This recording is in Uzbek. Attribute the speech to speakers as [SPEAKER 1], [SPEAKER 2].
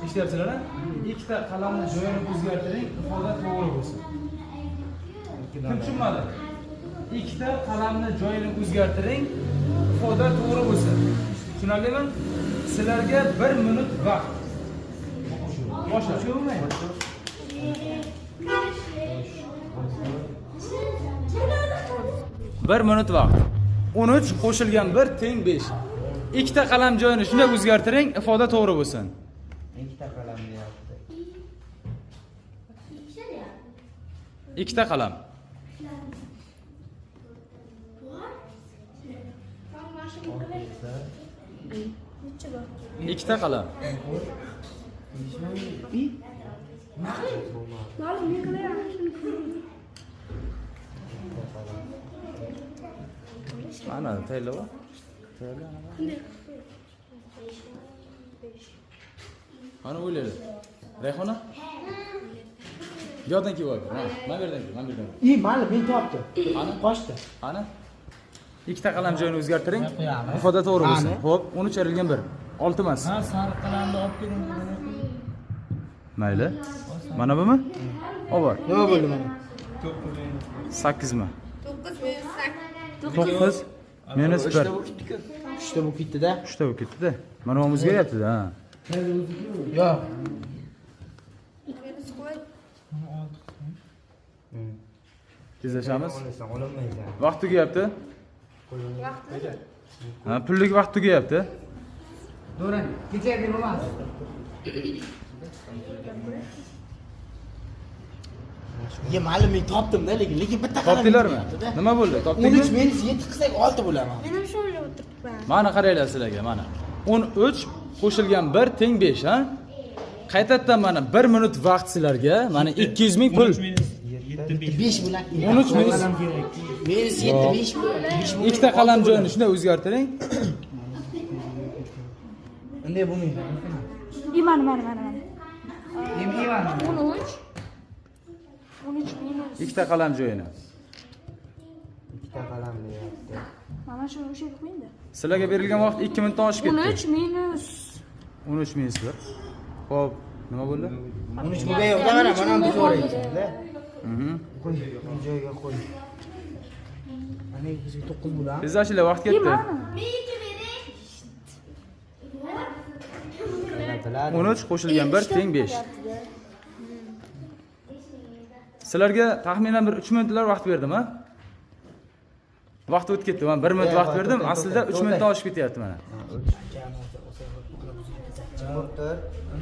[SPEAKER 1] eshityapsizlar a? Ikkita qalamni joyini o'zgartiring, ifoda to'g'ri bo'lsin. Kim tushunmadi? Ikkita qalamni joyini o'zgartiring, ifoda to'g'ri bo'lsin. Tushunarlimi? Sizlarga 1 minut vaqt. Boshla. 1 minut vaqt. 13 qo'shilgan 1 teng 5. Ikkita qalam joyini shunday o'zgartiring, ifoda to'g'ri bo'lsin.
[SPEAKER 2] Ikkita qalam deyapti.
[SPEAKER 1] Ikkita qalam. Ikkita qalam. Mana tayyorlar. Ana o'ylaydi. Rayhona? Yo'dan kelib oldi. Ha, men berdim.
[SPEAKER 2] Mayli, men topdim.
[SPEAKER 1] Ana
[SPEAKER 2] Qochdi.
[SPEAKER 1] Ana. Ikkita qalam joyini o'zgartiring. Ifoda to'g'ri bo'lsin. Xo'p, 13 ayrilgan 1. 6 emas.
[SPEAKER 2] Ha, sariq qalamni olib keling.
[SPEAKER 1] Mayli. Mana bumi? Obor.
[SPEAKER 2] Nima bo'ldi mana?
[SPEAKER 1] 8 mi?
[SPEAKER 3] 9
[SPEAKER 1] 9 minus 1.
[SPEAKER 2] 3ta bu ketdi-da.
[SPEAKER 1] 3 ta bo'lib ketdi-da. Mana bu o'zgaryapti-da. Ha.
[SPEAKER 2] Yo'q.
[SPEAKER 1] Tezlashamiz.
[SPEAKER 2] Olinmaydi.
[SPEAKER 1] Vaqt tugayapti. Ha, pullik vaqt tugayapti.
[SPEAKER 2] Do'rang, kechagi emas. Mayli, men topdim-da, lekin bitta qalam.
[SPEAKER 1] Topdinglarmi? Nima bo'ldi?
[SPEAKER 2] 13
[SPEAKER 1] Topdingmi?
[SPEAKER 2] minus 7 qilsak 6 bo'laman.
[SPEAKER 3] Men ham shu o'ylab o'tiribman.
[SPEAKER 1] Mana qaranglar sizlarga, mana. 13 qo'shilgan 1 teng 5, ha? Qaytadan mana 1 minut vaqt sizlarga, mana 200 ming pul.
[SPEAKER 2] 5 bo'lar.
[SPEAKER 1] 13 minus
[SPEAKER 2] minus 7 5 bo'ladi.
[SPEAKER 1] ikkita qalam joyini shunday o'zgartiring.
[SPEAKER 2] Unday bo'lmaydi.
[SPEAKER 3] Mana.
[SPEAKER 2] Endi
[SPEAKER 3] 13 minus.
[SPEAKER 1] Ikkita qalam joyini.
[SPEAKER 2] Ikkita qalam deyapti.
[SPEAKER 3] Mana shu o'sha qo'yingda.
[SPEAKER 1] Sizlarga berilgan vaqt 2 minutdan oshib ketdi.
[SPEAKER 3] 13 minus.
[SPEAKER 1] 13 minus 1. Xo'p, nima bo'ldi?
[SPEAKER 2] 13 bo'lgan yo'q-da, mana bu to'g'ri. Qo'y, joyiga qo'y. Mana bizga 9 bo'ladi.
[SPEAKER 1] Tezlashinglar, vaqt ketdi. 13 qo'shilgan 1 teng 5. Sizlarga taxminan bir 3 minutlar vaqt berdim, ha? Vaqt o'tib ketdi. Men 1 minut vaqt berdim. Aslida 3 minutdan oshib ketyapti mana.